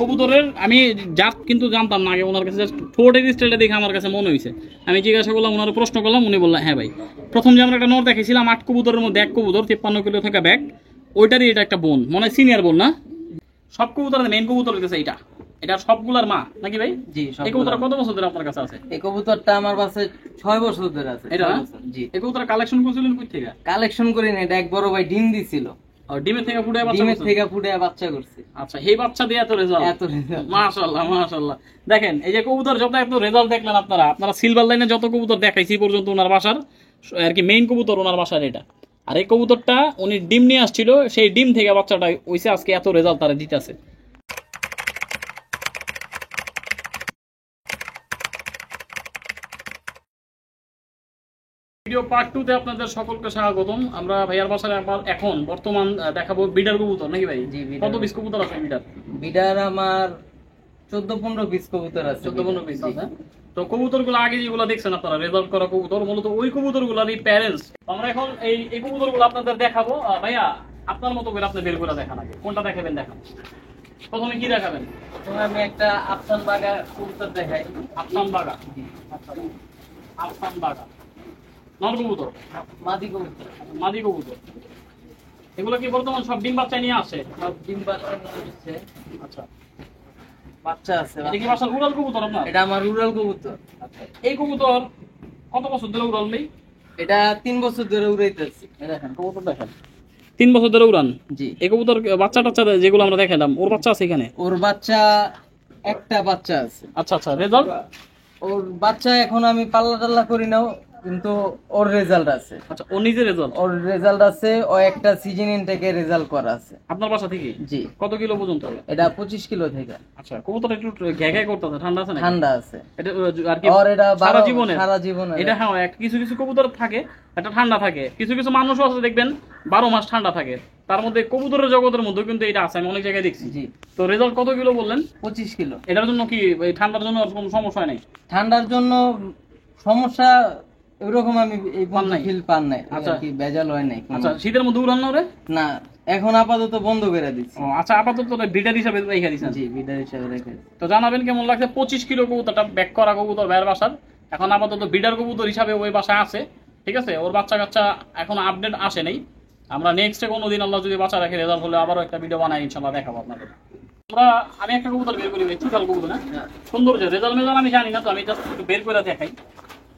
কবুতরের আমি জাত কিন্তু জানতাম না আগে, ওনার কাছে ঠোঁটের স্টাইলটা দেখে আমার কাছে মনে হয়েছে। আমি জিজ্ঞাসা করলাম, ওনার প্রশ্ন করলাম, উনি বললেন হ্যাঁ ভাই। প্রথম যে আমরা একটা নর দেখেছিলাম 8 কবুতরের মধ্যে 1 কবুতর 53 কিলো থাকা ব্যাগ, ওইটারই এটা একটা বোন, মনে হয় সিনিয়র বোন না? সব কবুতরের মেইন কবুতর হইতেছে এইটা, এটা সবগুলার মা নাকি ভাই? জি। এই কবুতরটা কত বছর ধরে আপনার কাছে আছে? এই কবুতরটা আমার কাছে 6 বছর ধরে আছে। এটা জি। এই কবুতর কালেকশন করছিলেন কই থেকে? কালেকশন করি না, এটা এক বড় ভাই ডিম দিছিল। ডিমের থেকে ফুটে বাচ্চা ডিমের করছে? থেকে ফুটে বাচ্চা করছে। আচ্ছা, এই বাচ্চা দিয়ে এত রেজাল্ট? এত রেজাল্ট, মাশাআল্লাহ মাশাআল্লাহ। দেখেন এই যে কবুতর যত এত রেজাল্ট দেখলেন আপনারা সিলভার লাইনে যত কবুতর দেখাইছি পর্যন্ত ওনার বাসার আর কি মেইন কবুতর ওনার বাসার এটা। আর এই কবুতরটা উনি ডিম নিয়ে আসছিল, সেই ডিম থেকে বাচ্চাটা হইছে, আজকে এত রেজাল্ট তারা দিতেছে। ভিডিও পার্ট 2 তে আপনাদের সকলকে স্বাগতম। আমরা ভাইয়ার বাসায় এখন বর্তমান দেখাবো বিডার কবুতর নাকি ভাই? জি। কত পিস কবুতর আছে বিডার? বিডার আমার 14-15 পিস কবুতর আছে। 14-15 পিস আছে। তো কবুতরগুলো আগে যেগুলো দেখছেন আপনারা রেজাল্ট করা কবুতর, মূলত ওই কবুতরগুলোরই প্যারেন্টস। আমরা এখন এই কবুতরগুলো আপনাদের দেখাবো। ভাইয়া আপনার মতো করে আপনি বের করে দেখান, আগে কোনটা দেখাবেন দেখান। প্রথমে কি দেখাবেন? প্রথমে আমি একটা আফসান বাগা কবুতর দেখাই। আফসান বাগা। আচ্ছা, আফসান বাগা নর কবুতর, মাদি কবুতর। মাদি কবুতর। এগুলো কি বর্তমান সব ডিম বাচ্চা নিয়ে আসে? সব ডিম বাচ্চা নিচ্ছে। আচ্ছা, বাচ্চা আছে। এটা কি বাসার উড়াল কবুতর আপনার? এটা আমার রুরাল কবুতর। আচ্ছা, এই কবুতর কত বছর ধরে উড়াল নেই? এটা 3 বছর ধরে উড়াইতেছি। দেখেন কবুতর দেখেন, 3 বছর ধরে উড়ান। জি। এই কবুতর বাচ্চা টাচ্চা যেগুলো আমরা দেখালাম, ওর বাচ্চা আছে এখানে? ওর বাচ্চা একটা বাচ্চা আছে। আচ্ছা আচ্ছা, রেজাল্ট? ওর বাচ্চা এখন আমি পাল্লা টাল্লা করি না, কিন্তু ওর রেজাল্ট আছে। আচ্ছা, ও নিজে রেজাল্ট? ওর রেজাল্ট আছে, ও একটা সিজন ইনটেকে রেজাল্ট করা আছে। আপনার বাসা থেকে? জি। কত কিলো পর্যন্ত? এটা 25 কিলো থেকে। আচ্ছা, কবুতর একটু ঘ্যা ঘ্যা করতেছে, ঠান্ডা আছে না? ঠান্ডা আছে। এটা আর কি ওর এটা সারা জীবনে? সারা জীবনে এটা হ্যাঁ, কিছু কিছু কবুতর থাকে একটা ঠান্ডা থাকে, কিছু কিছু মানুষও আছে দেখবেন 12 মাস ঠান্ডা থাকে। তার মধ্যে কবুতরের জগতের মধ্যে কিন্তু এটা আছে, আমি অনেক জায়গায় দেখছি। জি। তো রেজাল্ট কত কিলো বললেন? 25 কিলো। এটার জন্য কি এই ঠান্ডার জন্য আর কোনো সমস্যা হয় নাই? ঠান্ডার জন্য সমস্যা এরকম আমি এই নাই? ফিল পান নাই। আচ্ছা। কি বেজাল হয় নাই কোনো। আচ্ছা, শীতের মধ্যে উড়ান না ওরে? না, এখন আপাতত বন্ধ করে দিচ্ছি। ও আচ্ছা, আপাতত ব্রিডার হিসাবে রেখে দিয়েছেন? জি, বিডার হিসেবে রেখে দিচ্ছি। তো জানাবেন কেমন লাগছে 25 কিলো কবুতরটা ব্যাক করা কবুতর ভাইয়ের বাসার, এখন আপাতত বিডার কবুতর হিসাবে ওই বাসায় আছে। ঠিক আছে, ওর বাচ্চা কাচ্চা এখন আপডেট আসে নাই। আমরা নেক্সটে কোনোদিন আল্লাহ যদি বাচ্চা রাখে রেজাল্ট হলে আবারও একটা ভিডিও বানাই ইনশাআল্লাহ দেখাবো আপনাদের। আমি একটা কবুতর বের করি, চিতাল কবুতর না সুন্দর যে রেজাল্ট মেজাল্ট আমি জানি না, তো আমি জাস্ট একটু বের করে দেখাই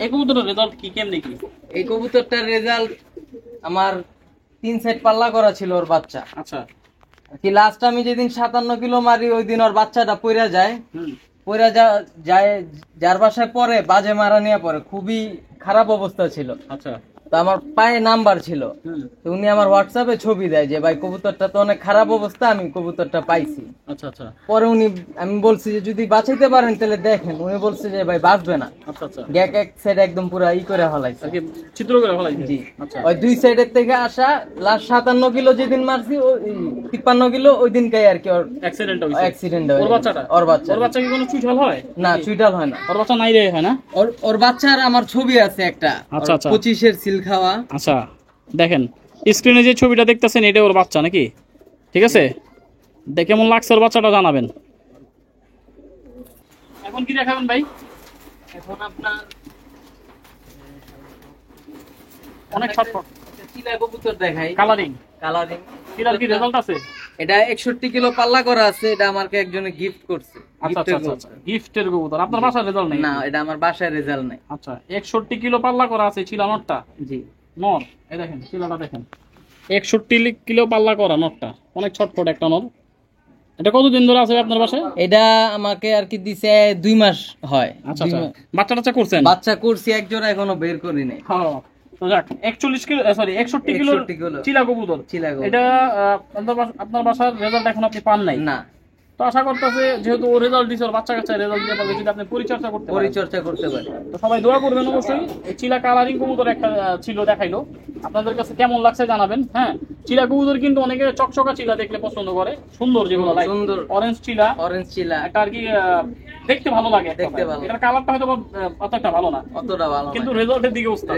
এই কবুতরের রেজাল্ট কি কেমনে কি। এই কবুতরটার রেজাল্ট আমার 3 সেট পাল্লা করা ছিল ওর বাচ্চা। আচ্ছা, কি লাস্ট আমি যেদিন 57 কিলো মারি ওই দিন ওর বাচ্চাটা পইরা যায়। হুম, পইরা যায় যার বাসায় পরে বাজে মারা নিয়ে পরে, খুবই খারাপ অবস্থা ছিল। আচ্ছা, তো আমার পায়ে নাম্বার ছিল, হুম, তো উনি আমার হোয়াটসঅ্যাপে ছবি দেয় যে ভাই কবুতরটা তো অনেক খারাপ অবস্থা, আমি কবুতরটা পাইছি। আচ্ছা, আচ্ছা, পরে আমি বলছি যে যদি বাঁচাইতে পারেন তাহলে দেখেন। উনি বলছে যে ভাই বাঁচবে না, আচ্ছা, আচ্ছা, গ্যাক এক সাইড একদম পুরো করে ফেলাইছে। আর কি চিত্র করে ফেলাইছে? জি। আচ্ছা, ওই 2 সাইডের থেকে আসা লাস্ট 57 কিলো যেদিন মারছি, ওই 53 কিলো ওই দিনকাই আর কি ওর অ্যাক্সিডেন্ট হইছে। অ্যাক্সিডেন্ট হয়। ওর বাচ্চাটা? ওর বাচ্চা। ওর বাচ্চা কি কোনো চুইঠাল হয়? না, চুইটাল হয় না। ওর বাচ্চা নাই রে, হয় না? ওর বাচ্চার আমার ছবি আছে একটা। আচ্ছা, আচ্ছা। 25-এর সিল খাওয়া। আচ্ছা, দেখেন স্ক্রিনে যে ছবিটা দেখতেছেন এটা ওর বাচ্চা নাকি? ঠিক আছে, কেমন লাগছে ওর বাচ্চাটা জানাবেন। এখন কি দেখাবেন ভাই? এখন আপনার অনেক ছটফট চিলা কবুতর দেখাই। কালারিং কালারিং চিলার কি রেজাল্ট আছে? এটা 61 কিলো পাল্লা করা আছে। এটা আমাকে একজনে গিফট করছে। আচ্ছা আচ্ছা আচ্ছা, গিফটের কবুতর। আপনার বাসার রেজাল্ট নেই? না, এটা আমার বাসায় রেজাল্ট নাই। আচ্ছা, 61 কিলো পাল্লা করা আছে চিলা নটটা। জি। নর, এই দেখেন চিলাটা দেখেন, 61 কিলো পাল্লা করা নটটা, অনেক ছটফট একটা নর। এটা কতদিন ধরে আছে আপনার বাসায়? এটা আমাকে আর কি দিছে 2 মাস হয়। আচ্ছা আচ্ছা, বাচ্চা টাচ্চা করছেন? বাচ্চা করছি এক জোড়া, এখনো বের করি নাই। হ্যাঁ, তো যাক 41 কিলো সরি 61 কিলো চিলা কবুতর। চিলা কবুতর। এটা আপনার বাসার রেজাল্ট এখন আপনি পান নাই না। তো আশা করতেছে যেহেতু ও রেজাল্ট দিছে, ওর বাচ্চা কাচ্চা রেজাল্ট দিতে পারবে যদি আপনি পরিচর্যা করতে পারেন। পরিচর্যা করতে পারি। তো সবাই দোয়া করবেন অবশ্যই। এই চিলা কালারিং কবুতর একটা ছিল দেখাইলো, আপনাদের কাছে কেমন লাগছে জানাবেন। হ্যাঁ, চিলা কবুতর কিন্তু অনেকে চকচকা চিলা দেখলে পছন্দ করে, সুন্দর যেগুলো লাইক সুন্দর অরেঞ্জ চিলা, অরেঞ্জ চিলা, একটা আর কি দেখতে ভালো লাগে, দেখতে ভালো। এটার কালারটা হয়তো অতটা ভালো না, অতটা ভালো কিন্তু না। রেজাল্টের দিকে উস্তাদ।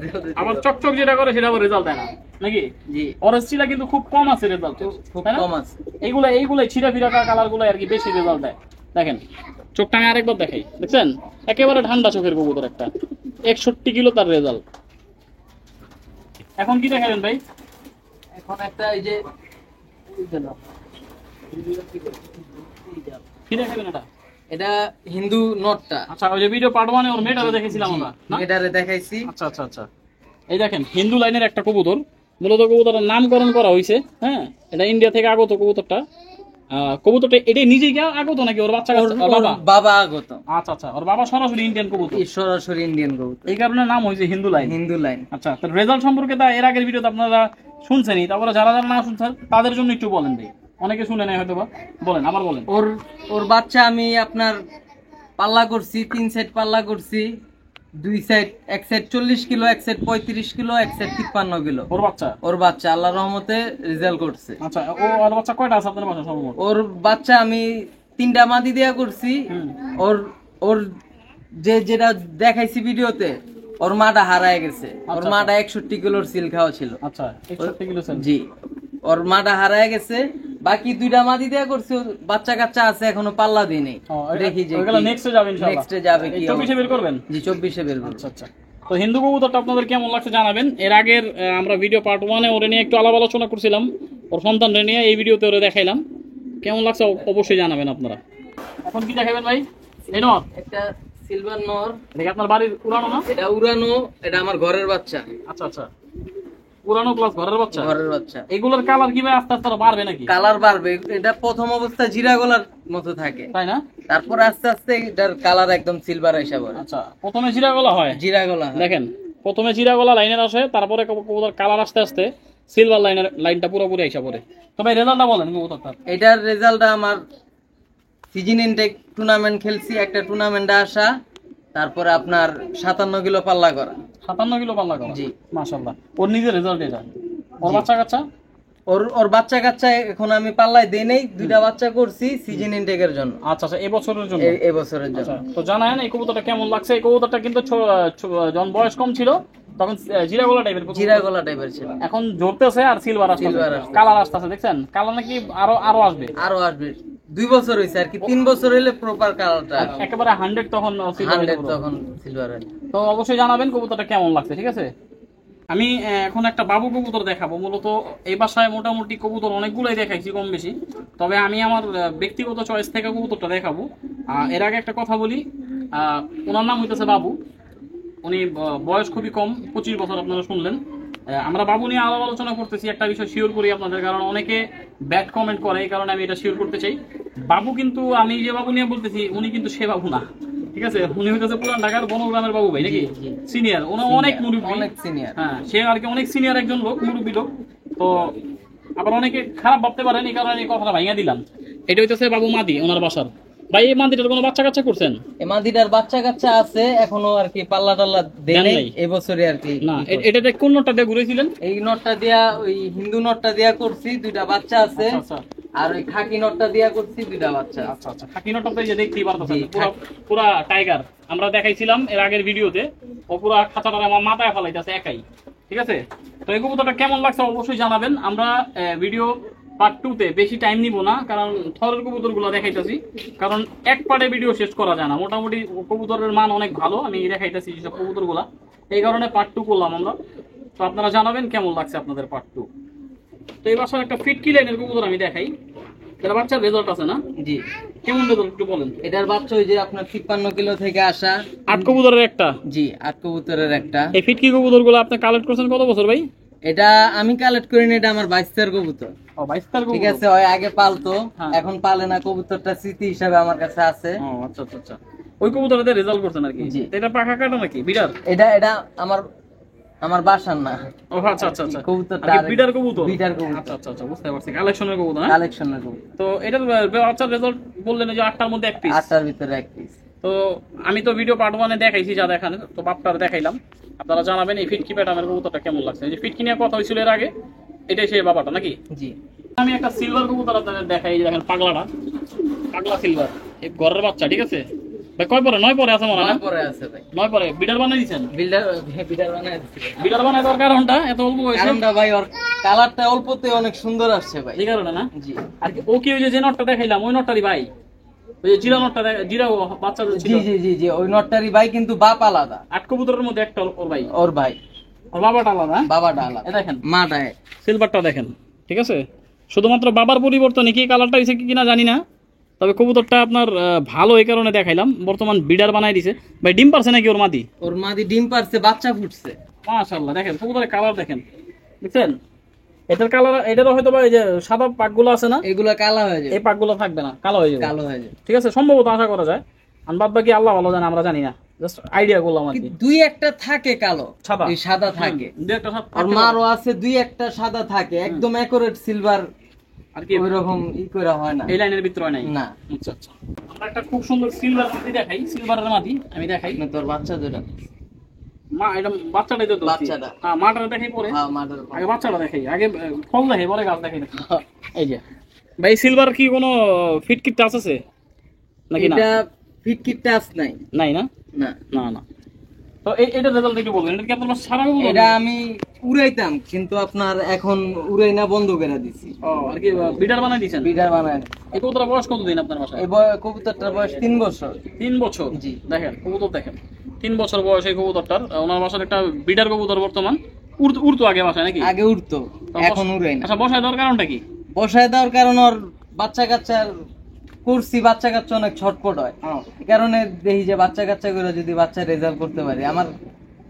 রেজাল্ট আবার চকচক যেটা করে সেটা আবার রেজাল্ট দেয় না নাকি? জি অরেঞ্জ চিলা কিন্তু খুব কম আছে রেজাল্ট, খুব কম আছে। এইগুলাই ছিঁড়া ফিরা কালার গুলো আর কি বেশি রেজাল্ট দেয়। দেখেন চোখটা আমি আরেকবার দেখাই, দেখছেন একেবারে ঠান্ডা চোখের কবুতর একটা, 61 কিলো তার রেজাল্ট। এখন কি দেখাবেন ভাই? এখন একটা এই যে কি দেখাবেন এটা? এটা হিন্দু নটটা, আচ্ছা ওই যে ভিডিও পার্ট 1 এ ওর মেটারে দেখেছিলাম আমরা না? এটারে দেখাইছি। আচ্ছা আচ্ছা আচ্ছা, এই দেখেন হিন্দু লাইনের একটা কবুতর, মূলত কবুতরের নামকরণ করা হয়েছে। হ্যাঁ, এটা ইন্ডিয়া থেকে আগত কবুতরটা। কবুতরটা এটাই নিজেই আগত নাকি ওর বাচ্চা ওর বাবা? বাবা আগত। আচ্ছা আচ্ছা, ওর বাবা সরাসরি ইন্ডিয়ান কবুতর, এই সরাসরি ইন্ডিয়ান কবুতর, এই কারণে নাম হয়েছে হিন্দু লাইন। হিন্দু লাইন। আচ্ছা, তো রেজাল্ট সম্পর্কে তা এর আগের ভিডিওতে আপনারা শুনছেনই, তারপরে যারা যারা না শুনছেন তাদের জন্য একটু বলেন ভাই, অনেকে শুনে নাই হয়তো বা, বলেন আবার বলেন। ওর বাচ্চা আমি আপনার পাল্লা করছি, 3 সেট পাল্লা করছি, 2 সাইড, এক সাইড 40 কিলো, এক সাইড 35 কিলো, এক সাইড 53 কিলো। ওর বাচ্চা আল্লাহর রহমতে রেজাল্ট করছে। আচ্ছা, ওর বাচ্চা কয়টা আছে আপনার বাসা সর্বমোট? ওর বাচ্চা আমি 3টা মাদি দেয়া করছি। ওর ওর যেটা দেখাইছি ভিডিওতে, ওর মাটা হারায় গেছে। ওর মাটা 61 কিলোর সিল খাওয়া ছিল। আচ্ছা, 61 কিলো সেল। জি, ওর মাটা হারায় গেছে। বাকি 2টা মাদি দেয়া করছি, বাচ্চা কাচ্চা আছে, এখনো পাল্লা দিই নেই। দেখি যে ওগুলো নেক্সটে যাবে ইনশাআল্লাহ। নেক্সটে যাবে কি 24 এ বের করবেন? জি 24 এ বের করব। আচ্ছা আচ্ছা, তো হিন্দু কবুতরটা আপনাদের কেমন লাগছে জানাবেন। এর আগের আমরা ভিডিও পার্ট 1 এ ওরে নিয়ে একটু আলাপ আলোচনা করছিলাম, ওর সন্তানরে নিয়ে, এই ভিডিওতে ওরে দেখাইলাম। কেমন লাগছে অবশ্যই জানাবেন আপনারা। এখন কি দেখাবেন ভাই? এই নর একটা সিলভার নর, দেখি আপনার বাড়ির উড়ানো না? এটা উড়ানো, এটা আমার ঘরের বাচ্চা। আচ্ছা আচ্ছা, উড়ানো প্লাস ঘরের বাচ্চা। ঘরের বাচ্চা। এগুলোর কালার কি ভাই আস্তে আস্তে আরো বাড়বে নাকি? কালার বাড়বে। এটা প্রথম অবস্থা জিরা গলার মতো থাকে, তাই না? তারপর আস্তে আস্তে এটার কালার একদম সিলভার হিসাব হয়। আচ্ছা, প্রথমে জিরা গলা হয়, জিরা গলা হয়। দেখেন প্রথমে জিরা গলা লাইনের আসে, তারপরে কবুতর কালার আস্তে আস্তে সিলভার লাইনটা পুরোপুরি আইসা পড়ে। তো ভাই রেজাল্টটা বলেন কবুতরটার। এটার রেজাল্টটা আমার সিজন ইনটেক টুর্নামেন্ট খেলছি, একটা টুর্নামেন্টে আসা, তারপরে আপনার 57 কিলো পাল্লা করা। 57 কিলো পাল্লা করা? জি মাশাআল্লাহ, ওর নিজের রেজাল্ট এটা। ওর বাচ্চা কাচ্চা? ওর বাচ্চা কাচ্চা এখন আমি পাল্লায় দেই নাই, 2টা বাচ্চা করছি সিজন ইনটেকের জন্য। আচ্ছা আচ্ছা, এই বছরের জন্য? এই বছরের জন্য। আচ্ছা, তো জানায়েন এই কবুতরটা কেমন লাগছে। এই কবুতরটা কিন্তু যখন বয়স কম ছিল তখন জিরা গলা টাইপের, জিরা গলা টাইপের ছিল, এখন ঝরতেছে আর সিলভার আসছে, কালার আসতেছে, দেখছেন কালার নাকি আরো আসবে। আরো আসবে। 2 বছর হইছে আর কি, 3 বছর হইলে প্রপার কালারটা একেবারে 100 তখন সিলভার। তখন সিলভার হয়। তো অবশ্যই জানাবেন কবুতরটা কেমন লাগছে, ঠিক আছে? আমি এখন একটা বাবু কবুতর দেখাবো। মূলত এই বাসায় মোটামুটি কবুতর অনেকগুলোই দেখাইছি কম বেশি, তবে আমি আমার ব্যক্তিগত চয়েস থেকে কবুতরটা দেখাবো। এর আগে একটা কথা বলি, ওনার নাম হইতেছে বাবু। উনি বয়স খুবই কম, 25 বছর আপনারা শুনলেন। আমরা বাবু নিয়ে আলাপ আলোচনা করতেছি, একটা বিষয় শিওর করি আপনাদের, কারণ অনেকে ব্যাড কমেন্ট করে, এই কারণে আমি এটা শিওর করতে চাই। বাবু কিন্তু আমি যে বাবু নিয়ে বলতেছি উনি কিন্তু সে বাবু না, ঠিক আছে? উনি হইতেছে পুরান ঢাকার বনগ্রামের বাবু ভাই, নাকি? সিনিয়র, উনি অনেক মুরব্বী, অনেক সিনিয়র। হ্যাঁ, সে আর কি অনেক সিনিয়র একজন লোক, মুরব্বী লোক। তো আবার অনেকে খারাপ ভাবতে পারেন, এই কারণে এই কথাটা ভাঙিয়ে দিলাম। এটা হইতেছে বাবু মাদি, ওনার বাসার। ভাই এই মাদিটার কোনো বাচ্চা কাচ্চা করছেন? এই মাদিটার বাচ্চা কাচ্চা আছে, এখনো আর কি পাল্লা টাল্লা দেয় নাই এই বছরে আর কি। না, এটাতে কোন নটটা দিয়ে ঘুরেছিলেন? এই নটটা দিয়া, ওই হিন্দু নটটা দিয়া করছি, 2টা বাচ্চা আছে। আচ্ছা, আর ওই খাকি নটটা দিয়া করছি, 2টা বাচ্চা। আচ্ছা আচ্ছা, খাকি নটটা তো এই যে দেখতেই পারতেছেন, পুরা টাইগার। আমরা দেখাইছিলাম এর আগের ভিডিওতে, ও পুরা খাঁচাটা আমার মাথায় ফেলাইতেছে একাই, ঠিক আছে? তো এই কবুতরটা কেমন লাগছে অবশ্যই জানাবেন। আমরা ভিডিও পার্ট 2 তে বেশি টাইম নিব না, কারণ থরের কবুতরগুলো দেখাইতেছি, কারণ এক পার্টে ভিডিও শেষ করা যায় না। মোটামুটি কবুতরের মান অনেক ভালো, আমি দেখাইতেছি যেসব কবুতরগুলা, এই কারণে পার্ট 2 করলাম আমরা। তো আপনারা জানাবেন কেমন লাগছে আপনাদের পার্ট 2। তো এই বাসার একটা ফিটকি লাইনের কবুতর আমি দেখাই, এটা বাচ্চার রেজাল্ট আছে না? জি। কেমন রেজাল্ট একটু বলেন। এটার বাচ্চা ওই যে আপনার 53 কিলো থেকে আসা, 8 কবুতরের একটা। জি, 8 কবুতরের একটা। এই ফিটকি কবুতরগুলো আপনি কালেক্ট করছেন কত বছর ভাই? এটা আমি কালেক্ট করিনি, এটা আমার 22 কবুতর। ও 22 কবুতর, ঠিক আছে। ওই আগে পালতো, হ্যাঁ। এখন পালে না। কবুতরটা স্মৃতি হিসাবে আমার কাছে আছে। ও আচ্ছা আচ্ছা আচ্ছা, ওই কবুতরতে রেজাল্ট করছেন আর কি। জি। এটা পাখা কাটা নাকি বিডার? এটা আমার বাসার না। ও আচ্ছা আচ্ছা আচ্ছা, কবুতরটা বিডার কবুতর। বিডার কবুতর। আচ্ছা আচ্ছা আচ্ছা, বুঝতে পারছি, কালেকশনের কবুতর না? কালেকশনের কবুতর। তো এটার বাচ্চার রেজাল্ট বললেন যে 8টার মধ্যে এক পিস। 8টার ভিতরে এক পিস। তো আমি তো ভিডিও পার্ট 1 এ দেখাইছি যা দেখানো, তো বাপটার দেখাইলাম। আপনারা জানাবেন এই ফিটকি প্যাটার্নের কবুতরটা কেমন লাগছে। এই যে ফিটকি নিয়ে কথা হয়েছিল এর আগে, এটাই সেই বাবাটা নাকি? জি। আমি একটা সিলভার কবুতর আপনাদের দেখাই, এই যে দেখেন পাগলাটা, পাগলা সিলভার। এই ঘরের বাচ্চা, ঠিক আছে ভাই? কয় পরে? 9 পরে আছে মনে হয় না? পরে আছে ভাই। 9 পরে বিডার বানাই দিয়েছেন? বিল্ডার বানায় দিছি। বিডার বানাই দেওয়ার কারণটা এত অল্প বয়সে? কারণটা ভাই ওর কালারটা অল্পতে অনেক সুন্দর আসছে ভাই। এই কারণে না? জি আর কি ও কি ওই যে নটটা দেখাইলাম ওই নটটারই ভাই? ওই যে জিরা নটটা জিরা বাচ্চা যে ছিল? জি জি জি জি, ওই নটটারি ভাই, কিন্তু বাপ আলাদা। 8 কবুতরের মধ্যে একটা ওর ভাই, ওর ভাই, ওর বাবাটা আলাদা। বাবাটা আলাদা, এই দেখেন মাটা এক। সিলভারটা দেখেন, ঠিক আছে? শুধুমাত্র বাবার পরিবর্তনে কি কালারটা হয়েছে কিনা জানি না, তবে কবুতরটা আপনার ভালো এই কারণে দেখাইলাম। বর্তমান বিডার বানাই দিছে ভাই। ডিম পারছে নাকি ওর মাদি? ওর মাদি ডিম পারছে, বাচ্চা ফুটছে। মাশাআল্লাহ, দেখেন কবুতরের কালার দেখেন, বুঝছেন? এটার কালার, এটারও হয়তো বা এই যে সাদা পাকগুলো আছে না, এগুলা কালো হয়ে যাবে, এই পাকগুলো থাকবে না, কালো হয়ে যাবে। কালো হয়ে যাবে, ঠিক আছে, সম্ভবত আশা করা যায়। আর বাদ বাকি আল্লাহ ভালো জানে, আমরা জানি না, জাস্ট আইডিয়া করলাম আর কি। দুই একটা থাকে কালো, সাদা। এই সাদা থাকে। দুই একটা সাদা আর থাকতে মারও পারে। আছে দুই একটা সাদা থাকে, একদম অ্যাকুরেট সিলভার আর কি ওইরকম করে হয় না, এই লাইনের ভিতরে হয় নাই? না। আচ্ছা আচ্ছা, আমরা একটা খুব সুন্দর সিলভার মাদি দেখাই, সিলভারের মাদি আমি দেখাই। না, তোর বাচ্চা দুটা। মা এটা বাচ্চাটাই তো ধরছি। বাচ্চাটা। হ্যাঁ, মাটার দেখাই পরে। হ্যাঁ, মাদার। আগে বাচ্চাটা দেখাই, আগে ফল দেখাই পরে গাছ দেখাই। এই যে ভাই, সিলভার কি কোনো ফিট কিট টাচ আছে নাকি না? এটা ফিট কিট টাচ নাই। নাই না? না না না। তো এটা রেজাল্ট একটু বলবেন, এটা কি আপনার সারা বলবেন? এটা আমি উড়াইতাম, কিন্তু আপনার এখন উড়াই না, বন্ধ করে দিছি। ও, আর কি বিডার বানাই দিয়েছেন? বিডার বানায়। এই কবুতরের বয়স কতদিন আপনার বাসায়? এই কবুতরটার বয়স 3 বছর। 3 বছর? জি। দেখেন কবুতর দেখেন, 3 বছর বয়স এই কবুতরটার। ওনার বাসার একটা বিডার কবুতর বর্তমান উড়তো আগে বাসায় নাকি? আগে উড়তো, এখন উড়াই না। আচ্ছা, বসায় দেওয়ার কারণটা কি? বসায় দেওয়ার কারণ ওর বাচ্চা কাচ্চার করছি, বাচ্চা কাচ্চা অনেক ছটপট হয়, এই কারণে দেখি যে বাচ্চা কাচ্চা করে যদি বাচ্চা রেজাল্ট করতে পারি। আমার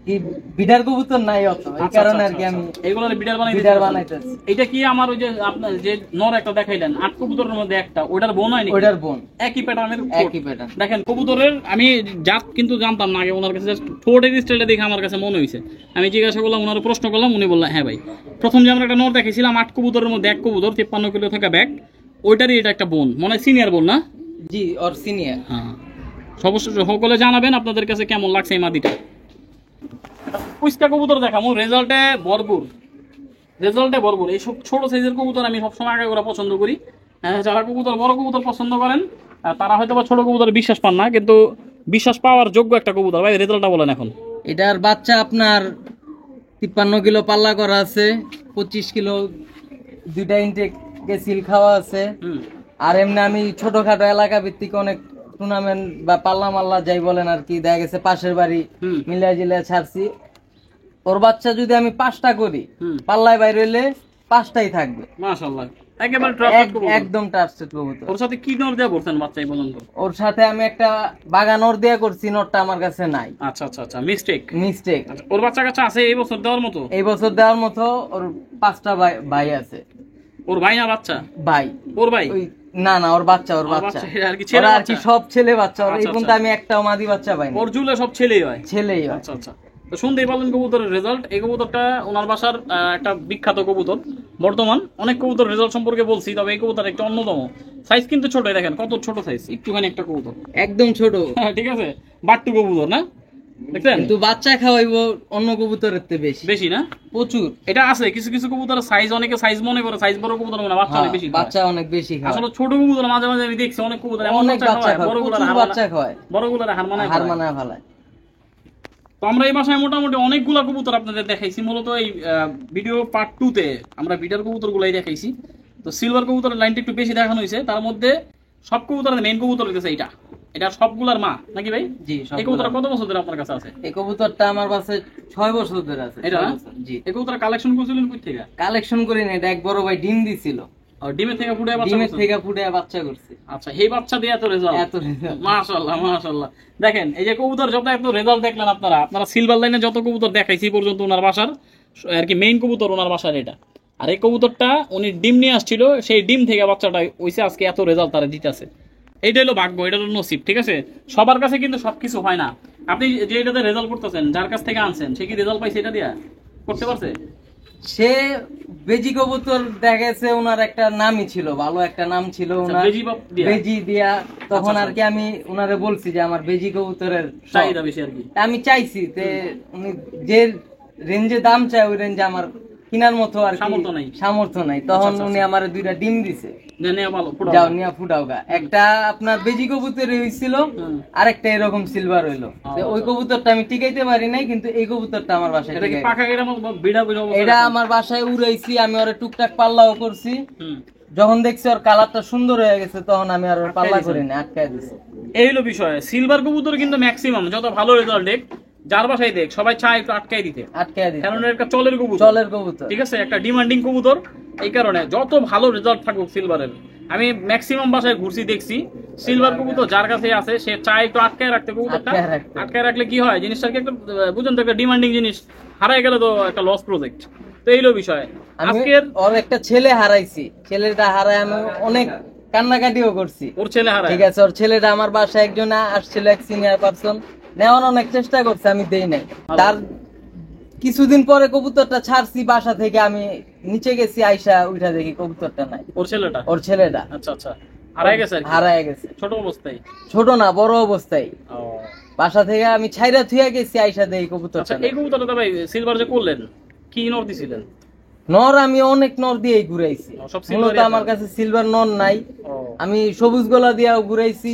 কি বিডার কবুতর নাই অত, এই কারণে আর কি আমি এইগুলোর বিডার বানাই বিডার বানাইতেছি। এটা কি আমার ওই যে আপনার যে নর একটা দেখাইলেন 8 কবুতরের মধ্যে একটা, ওটার বোন হয় নাকি? ওইটার বোন, একই প্যাটার্নের, একই প্যাটার্ন। দেখেন কবুতরের আমি জাত কিন্তু জানতাম না আগে। ওনার কাছে জাস্ট ঠোঁটের স্টাইলটা দেখে আমার কাছে মনে হয়েছে। আমি জিজ্ঞাসা করলাম, ওনার প্রশ্ন করলাম, উনি বললেন হ্যাঁ ভাই। প্রথম যে আমরা একটা নর দেখেছিলাম 8 কবুতরের মধ্যে এক কবুতর 53 কিলো থাকা ব্যাগ, ওইটারই এটা একটা বোন, মনে হয় সিনিয়র বোন না? জি, ওর সিনিয়র। হ্যাঁ, সকলে জানাবেন আপনাদের কাছে কেমন লাগছে এই মাদিটা। পুচকা কবুতর দেখামো, রেজাল্টে ভরপুর, এই সব ছোট সাইজের কবুতর আমি সবসময় আগে করে পছন্দ করি। যারা কবুতর বড় কবুতর পছন্দ করেন তারা হয়তো বা ছোট কবুতর বিশ্বাস পান না, কিন্তু বিশ্বাস পাওয়ার যোগ্য একটা কবুতর। ভাই রেজাল্টটা বলেন এখন। এটার বাচ্চা আপনার 53 কিলো পাল্লা করা আছে, 25 কিলো দুইটা ইনটেকে সিল খাওয়া আছে। আর এমনি আমি ছোটখাটো এলাকা ভিত্তিক অনেক টুর্নামেন্ট বা পাল্লা মাল্লা যাই বলেন আর কি, দেখা গেছে পাশের বাড়ি মিলিয়া জিলিয়া ছাড়ছি। ওর বাচ্চা যদি আমি 5টা করি, পাল্লায় বাইরে হইলে 5টাই থাকবে। মাশাআল্লাহ, একেবারে ট্রাস্টেড কবুতর, একদম ট্রাস্টেড কবুতর। ওর সাথে কি নর দেয়া করছেন বাচ্চা এই পর্যন্ত? ওর সাথে আমি একটা বাগান ওর দেয়া করছি, নটটা আমার কাছে নাই। আচ্ছা আচ্ছা আচ্ছা, মিস্টেক। ওর বাচ্চা কাচ্চা আছে এই বছর দেওয়ার মতো? এই বছর দেওয়ার মতো ওর 5টা ভাই আছে। ওর ভাই না বাচ্চা? ভাই। ওর ভাই? না না, ওর বাচ্চা, ওর বাচ্চা আর কি ছেলে আর কি, সব ছেলে বাচ্চা। ওর এই আচ্ছা, পর্যন্ত আমি একটাও মাদি বাচ্চা পাইনি। ওর জুলে সব ছেলেই হয়? ছেলেই হয়। আচ্ছা আচ্ছা, তো শুনতেই পারলেন কবুতরের রেজাল্ট। এই কবুতরটা ওনার বাসার একটা বিখ্যাত কবুতর। বর্তমান অনেক কবুতর রেজাল্ট সম্পর্কে বলছি, তবে এই কবুতর একটা অন্যতম। সাইজ কিন্তু ছোট, দেখেন কত ছোট সাইজ, একটুখানি একটা কবুতর, একদম ছোট। ঠিক আছে, বাট্টু কবুতর না, দেখছেন? কিন্তু বাচ্চা খাওয়াইবো অন্য কবুতরের থেকে বেশি না? প্রচুর। এটা আছে কিছু কিছু কবুতরের সাইজ, অনেকে সাইজ মনে করে সাইজ বড় কবুতর মনে, বাচ্চা অনেক বেশি খায়। বাচ্চা অনেক বেশি খায়। আসলে ছোট কবুতর মাঝে মাঝে আমি দেখছি অনেক কবুতর এমন অনেক বাচ্চা খায়, বড়গুলোর প্রচুর বাচ্চা খায়, বড়গুলোর হার মানায় ফেলায়। তো আমরা এই বাসায় মোটামুটি অনেকগুলা কবুতর আপনাদের দেখাইছি। মূলত এই ভিডিও পার্ট 2 তে আমরা বিটার কবুতর গুলাই দেখাইছি। তো সিলভার কবুতরের লাইনটা একটু বেশি দেখানো হয়েছে, তার মধ্যে সব কবুতরের মেইন কবুতর হইতেছে এটা সবগুলার মা নাকি ভাই? জি। এই কবুতর কত বছর ধরে আপনার কাছে আছে? এই কবুতরটা আমার কাছে 6 বছর ধরে আছে। এটা? জি। এই কবুতর কালেকশন করছিলেন কই থেকে? কালেকশন করি না, এটা এক বড় ভাই ডিম দিছিল। ডিমের থেকে ফুটে বাচ্চা করছে। আচ্ছা, এই বাচ্চা দিয়ে এত রেজাল্ট? মাশাআল্লাহ মাশাআল্লাহ। দেখেন এই যে কবুতর যত এত রেজাল্ট দেখলেন আপনারা সিলভার লাইনে যত কবুতর দেখাইছি পর্যন্ত ওনার বাসার আর কি মেইন কবুতর ওনার বাসার এটা। আর এই কবুতরটা উনি ডিম নিয়ে আসছিল, সেই ডিম থেকে বাচ্চাটা হইছে, আজকে এত রেজাল্ট তারা দিতেছে। এইটা হলো ভাগ্য, এটা হলো নসিব, ঠিক আছে? সবার কাছে কিন্তু সবকিছু হয় না। আপনি যে এটাতে রেজাল্ট করতেছেন, যার কাছ থেকে আনছেন, সে কি রেজাল্ট পাইছে এটা দিয়া করতে পারছে? সে বেজি কবুতর দেখেছে, ওনার একটা নামই ছিল, ভালো একটা নাম ছিল ওনার, বেজি দিয়া। তখন আর কি আমি ওনারে বলছি যে আমার বেজি কবুতরের চাহিদা বেশি আর কি। আমি চাইছি যে উনি যে রেঞ্জে দাম চায় ওই রেঞ্জে আমার কিনার মতো আর কি সামর্থ্য নাই। সামর্থ্য নাই, তখন আচ্ছা, উনি আমার 2টা ডিম দিছে, যে নিয়ে ভালো ফুটাও। যাও নিয়া ফুটাও গা। একটা আপনার বেজি কবুতর হইছিল, হুম। আরেকটা এরকম সিলভার হইলো। তো ওই কবুতরটা আমি টিকাইতে পারি নাই, কিন্তু এই কবুতরটা আমার বাসায় এটা কি টিকাই। পাকা গেরা বিড়া বিড়া অবস্থা? এটা আমার বাসায় উড়াইছি, আমি ওরে টুকটাক পাল্লাও করছি। হুম। যখন দেখছি ওর কালারটা সুন্দর হয়ে গেছে, তখন আমি আর ওর পাল্লা দিছেন? করি না, আটকায় দিছি। এই হলো বিষয়। সিলভার কবুতর কিন্তু ম্যাক্সিমাম যত ভালো রেজাল্ট দেখ, যার বাসায় দেখ, সবাই চায় একটু আটকাই দিতে, আটকায় দিছি। কারণ এটা একটা চলের কবুতর, চলের কবুতর। ঠিক আছে, একটা ডিমান্ডিং কবুতর। এই কারণে যত ভালো রেজাল্ট থাকুক সিলভারের, আমি ম্যাক্সিমাম বাসায় ঘুরছি দেখছি সিলভার কবুতর যার কাছে আছে সে চায় একটু আটকায় রাখতে কবুতরটা। আটকায় রাখতে। আটকায় রাখলে কি হয়, জিনিসটাকে একটা বুঝুন তো, একটা ডিমান্ডিং জিনিস হারাই গেলে তো একটা লস প্রজেক্ট। তো এই হলো বিষয় আমি আজকের। ওর একটা ছেলে হারাইছি, ছেলেটা হারায় আমি অনেক কান্নাকাটিও করছি। ওর ছেলে হারায়? ঠিক আছে, ওর ছেলেটা আমার বাসায় একজন আসছিল, এক সিনিয়র পারসন, নেওয়ার অনেক চেষ্টা করছে, আমি দেই নাই। তার কিছুদিন পরে কবুতরটা ছাড়ছি বাসা থেকে, আমি নিচে গেছি, আইসা উঠা দেখি কবুতরটা নাই। ওর ছেলেটা? ওর ছেলেটা আচ্ছা আচ্ছা, হারাই গেছে আর কি? হারায় গেছে ছোট অবস্থায়? ছোট না, বড় অবস্থায়। ও বাসা থেকে আমি ছাইরা থুয়া গেছি, আইসা দেখি আচ্ছা। কবুতরটা এই কবুতরটা ভাই সিলভার যে করলেন, কি নর দিছিলেন? নর আমি অনেক নর দিয়েই ঘুরাইছি, সব মূলত silver-ই আমার আছে? কাছে সিলভার নর নাই। ও আমি সবুজ গলা দিয়াও ঘুরাইছি,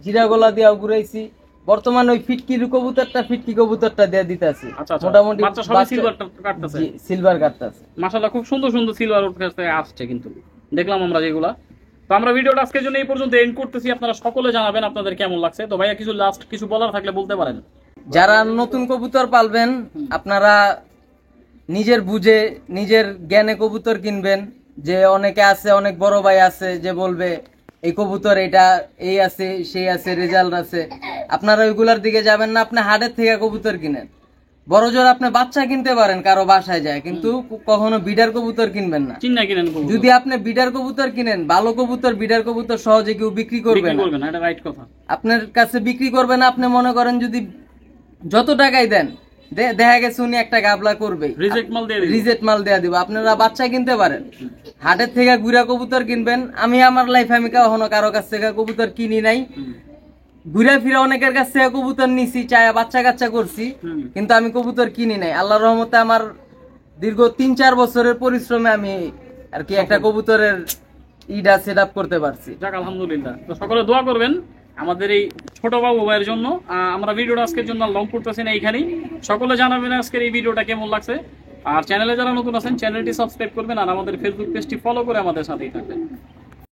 জিরা গলা দিয়াও ঘুরাইছি। বর্তমানে ওই ফিটকি কবুতরটা দিয়ে দিতেছি। আচ্ছা আচ্ছা, মোটামুটি বাচ্চা সবাই সিলভার কাটতেছে? সিলভার কাটতেছে। মাশাআল্লাহ, খুব সুন্দর সুন্দর সিলভার ওর কাছে আসছে কিন্তু, দেখলাম আমরা যেগুলা। তো আমরা ভিডিওটা আজকের জন্য এই পর্যন্ত এন্ড করতেছি। আপনারা সকলে জানাবেন আপনাদের কেমন লাগছে। তো ভাইয়া কিছু লাস্ট কিছু বলার থাকলে বলতে পারেন। যারা নতুন কবুতর পালবেন, আপনারা নিজের বুঝে নিজের জ্ঞানে কবুতর কিনবেন। যে অনেকে আছে, অনেক বড় ভাই আছে যে বলবে এই কবুতর এটা এই আছে সেই আছে, রেজাল্ট আছে, আপনারা ওইগুলার দিকে যাবেন না। আপনি হাটের থেকে কবুতর কিনেন, বড় জোর আপনি বাচ্চা কিনতে পারেন কারো বাসায় যায়, কিন্তু কখনো বিডার কবুতর কিনবেন না। চিন্না কিনেন কবুতর, যদি আপনি বিডার কবুতর কিনেন, ভালো কবুতর বিডার কবুতর সহজে কেউ বিক্রি করবে বিক্রি না, করবেন না, এটা রাইট কথা। আপনার কাছে বিক্রি করবে না। আপনি মনে করেন যদি যত টাকাই দেন, দেখা গেছে উনি একটা গাবলা করবে, রিজেক্ট মাল দিয়ে দিবেন। রিজেক্ট মাল দেয়া দিব। আপনারা বাচ্চা কিনতে পারেন, হাটের থেকে গুড়া কবুতর কিনবেন। আমি আমার লাইফে আমি কখনো কারো কাছ থেকে কবুতর কিনি নাই। ঘুরে ফিরে অনেকের কাছ থেকে কবুতর নিছি, চায়া বাচ্চা কাচ্চা করছি, কিন্তু আমি কবুতর কিনি নাই। আল্লাহর রহমতে আমার দীর্ঘ 3-4 বছরের পরিশ্রমে আমি আর কি একটা কবুতরের ইডা সেট আপ করতে পারছি। যাক আলহামদুলিল্লাহ। তো সকলে দোয়া করবেন আমাদের এই ছোট বাবু ভাইয়ের জন্য। আমরা ভিডিওটা আজকের জন্য লং করতেছি না এইখানেই। সকলে জানাবেন আজকের এই ভিডিওটা কেমন লাগছে। আর চ্যানেলে যারা নতুন আছেন চ্যানেলটি সাবস্ক্রাইব করবেন, আর আমাদের ফেসবুক পেজটি ফলো করে আমাদের সাথেই থাকবেন।